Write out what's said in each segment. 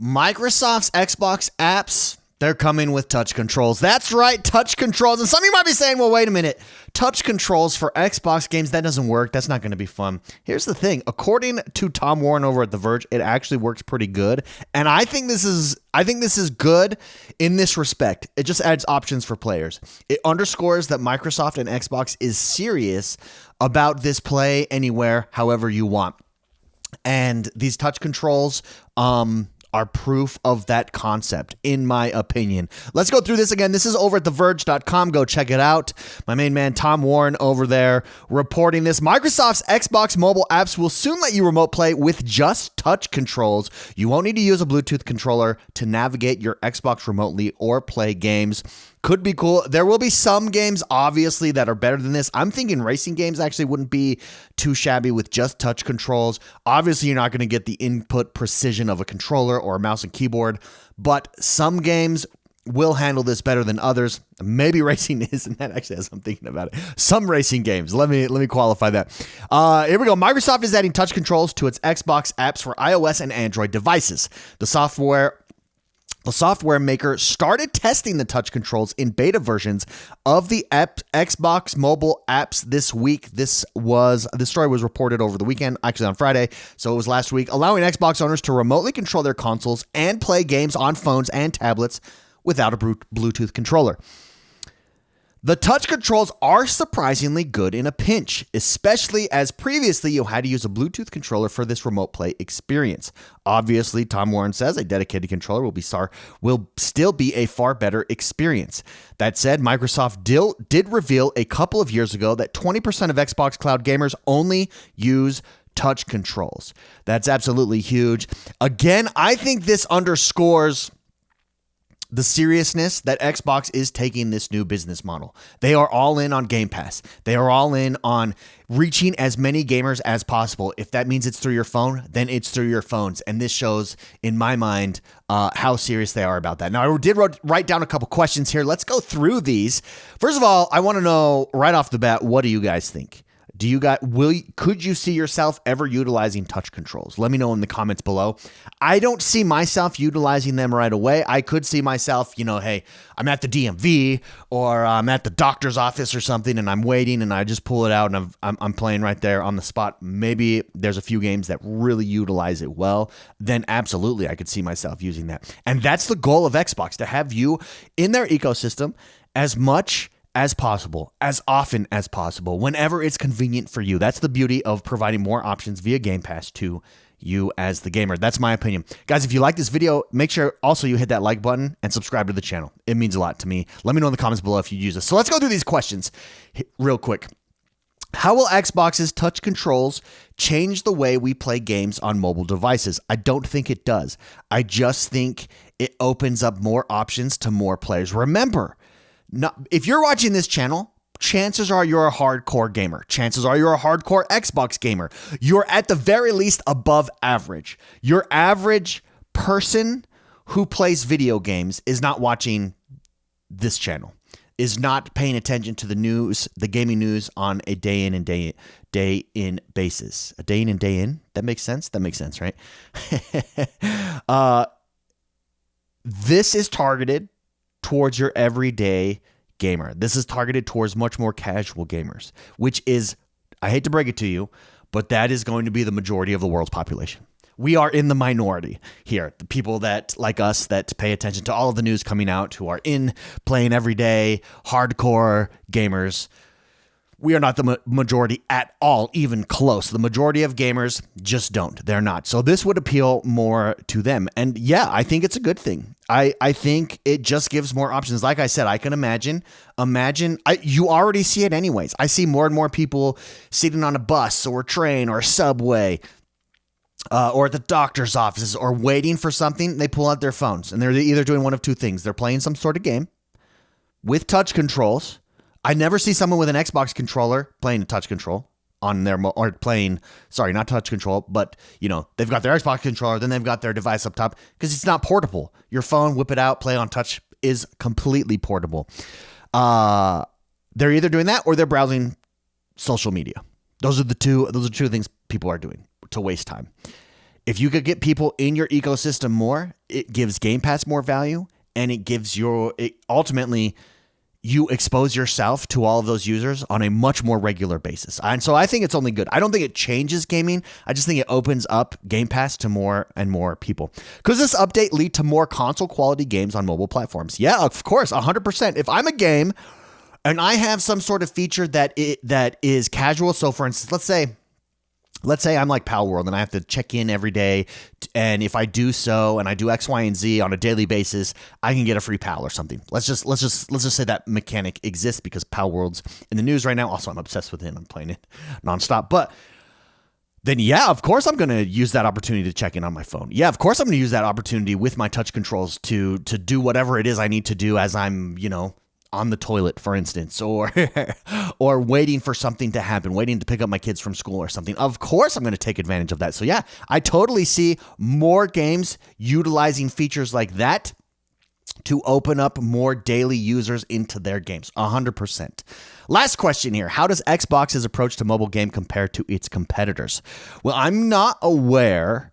Microsoft's Xbox apps, they're coming with touch controls. That's right, touch controls. And some of you might be saying, well, wait a minute. Touch controls for Xbox games, that doesn't work. That's not going to be fun. Here's the thing. According to Tom Warren over at The Verge, it actually works pretty good. And I think this is good in this respect. It just adds options for players. It underscores that Microsoft and Xbox is serious about this play anywhere, however you want. And these touch controls, are proof of that concept, in my opinion. Let's go through this again. This is over at TheVerge.com. Go check it out. My main man, Tom Warren, over there reporting this. Microsoft's Xbox mobile apps will soon let you remote play with just touch controls. You won't need to use a Bluetooth controller to navigate your Xbox remotely or play games. Could be cool. There will be some games, obviously, that are better than this. I'm thinking racing games actually wouldn't be too shabby with just touch controls. Obviously, you're not going to get the input precision of a controller or a mouse and keyboard, but some games will handle this better than others. Maybe racing isn't that, actually, as I'm thinking about it. Some racing games. Let me qualify that. Here we go. Microsoft is adding touch controls to its Xbox apps for iOS and Android devices. The software maker started testing the touch controls in beta versions of the Xbox mobile apps this week. This story was reported over the weekend, actually on Friday, so it was last week, allowing Xbox owners to remotely control their consoles and play games on phones and tablets without a Bluetooth controller. The touch controls are surprisingly good in a pinch, especially as previously you had to use a Bluetooth controller for this remote play experience. Obviously, Tom Warren says a dedicated controller will still be a far better experience. That said, Microsoft did reveal a couple of years ago that 20% of Xbox Cloud gamers only use touch controls. That's absolutely huge. Again, I think this underscores the seriousness that Xbox is taking this new business model. They are all in on Game Pass. They are all in on reaching as many gamers as possible. If that means it's through your phone, then it's through your phones. And this shows, in my mind, how serious they are about that. Now, I did write down a couple questions here. Let's go through these. First of all, I want to know right off the bat, what do you guys think? Could you see yourself ever utilizing touch controls? Let me know in the comments below. I don't see myself utilizing them right away. I could see myself, hey, I'm at the DMV or I'm at the doctor's office or something and I'm waiting and I just pull it out and I'm playing right there on the spot. Maybe there's a few games that really utilize it well. Then absolutely, I could see myself using that. And that's the goal of Xbox, to have you in their ecosystem as much as possible, as often as possible, whenever it's convenient for you. That's the beauty of providing more options via Game Pass to you as the gamer. That's my opinion. Guys, if you like this video, make sure also you hit that like button and subscribe to the channel. It means a lot to me. Let me know in the comments below if you use this. So let's go through these questions real quick. How will Xbox's touch controls change the way we play games on mobile devices? I don't think it does. I just think it opens up more options to more players. Remember, if you're watching this channel, chances are you're a hardcore gamer. Chances are you're a hardcore Xbox gamer. You're at the very least above average. Your average person who plays video games is not watching this channel, is not paying attention to the news, the gaming news on a day in and day in basis. A day in and day in? That makes sense? That makes sense, right? This is targeted towards your everyday gamer. This is targeted towards much more casual gamers, which is, I hate to break it to you, but that is going to be the majority of the world's population. We are in the minority here. The people that, like us, that pay attention to all of the news coming out, who are in playing every day, hardcore gamers. We are not the majority at all, even close. The majority of gamers just don't. They're not. So this would appeal more to them. And yeah, I think it's a good thing. I think it just gives more options. Like I said, I can imagine, you already see it anyways. I see more and more people sitting on a bus or a train or a subway or at the doctor's offices or waiting for something. They pull out their phones and they're either doing one of two things. They're playing some sort of game with touch controls. I never see someone with an Xbox controller playing a touch control on their, or playing, sorry, not touch control, but they've got their Xbox controller, then they've got their device up top, because it's not portable. Your phone, whip it out, play on touch is completely portable. They're either doing that or they're browsing social media. Those are two things people are doing to waste time. If you could get people in your ecosystem more, it gives Game Pass more value, and it gives ultimately you expose yourself to all of those users on a much more regular basis. And so I think it's only good. I don't think it changes gaming. I just think it opens up Game Pass to more and more people. Could this update lead to more console quality games on mobile platforms? Yeah, of course, 100%. If I'm a game and I have some sort of feature that is casual, so for instance, let's say I'm like Pal World and I have to check in every day. And if I do so and I do X, Y, and Z on a daily basis, I can get a free Pal or something. Let's just say that mechanic exists because Pal World's in the news right now. Also, I'm obsessed with it. I'm playing it nonstop. But then, yeah, of course, I'm going to use that opportunity to check in on my phone. Yeah, of course, I'm going to use that opportunity with my touch controls to do whatever it is I need to do as I'm, on the toilet, for instance, or waiting for something to happen, waiting to pick up my kids from school or something. Of course, I'm going to take advantage of that. So yeah, I totally see more games utilizing features like that to open up more daily users into their games. 100%. Last question here. How does Xbox's approach to mobile game compare to its competitors? Well, I'm not aware.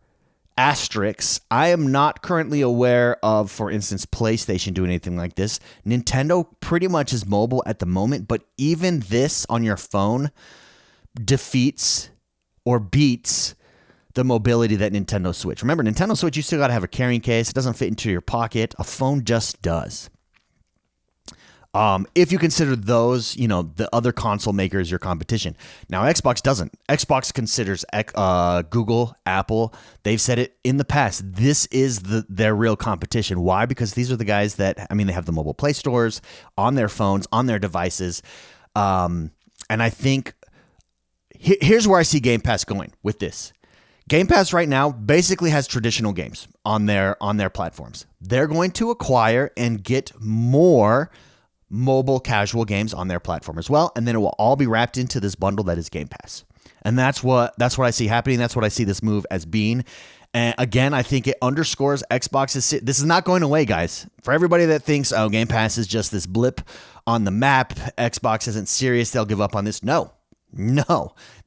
I am not currently aware of, for instance, PlayStation doing anything like this. Nintendo pretty much is mobile at the moment, but even this on your phone defeats or beats the mobility that Nintendo Switch. Remember, Nintendo Switch, you still got to have a carrying case. It doesn't fit into your pocket. A phone just does. If you consider those, the other console makers your competition. Now, Xbox doesn't. Xbox considers Google, Apple. They've said it in the past. This is their real competition. Why? Because these are the guys that, they have the mobile play stores on their phones, on their devices. And I think here's where I see Game Pass going with this. Game Pass right now basically has traditional games on their platforms. They're going to acquire and get more mobile casual games on their platform as well, and then it will all be wrapped into this bundle that is Game Pass. And that's what I see happening. That's what I see this move as being. And again, I think it underscores Xbox's. This is not going away, guys. For everybody that thinks, Game Pass is just this blip on the map, Xbox isn't serious, they'll give up on this. No,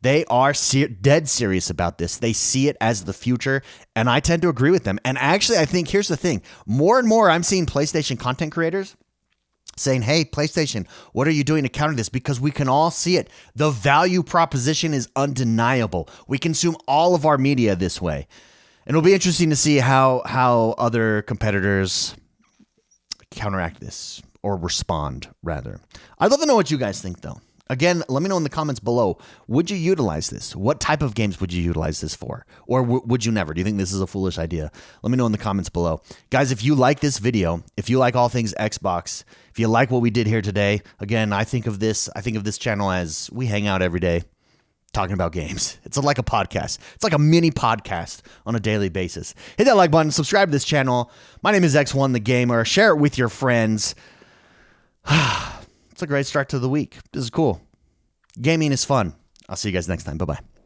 they are dead serious about this. They see it as the future, and I tend to agree with them. And actually, I think here's the thing: more and more, I'm seeing PlayStation content creators saying, hey, PlayStation, what are you doing to counter this? Because we can all see it. The value proposition is undeniable. We consume all of our media this way. And it'll be interesting to see how other competitors counteract this, or respond, rather. I'd love to know what you guys think, though. Again, let me know in the comments below. Would you utilize this? What type of games would you utilize this for? Or would you never? Do you think this is a foolish idea? Let me know in the comments below. Guys, if you like this video, if you like all things Xbox, if you like what we did here today, again, I think of this channel as we hang out every day talking about games. It's like a podcast. It's like a mini podcast on a daily basis. Hit that like button, subscribe to this channel. My name is X1 the Gamer. Share it with your friends. It's a great start to the week. This is cool. Gaming is fun. I'll see you guys next time. Bye-bye.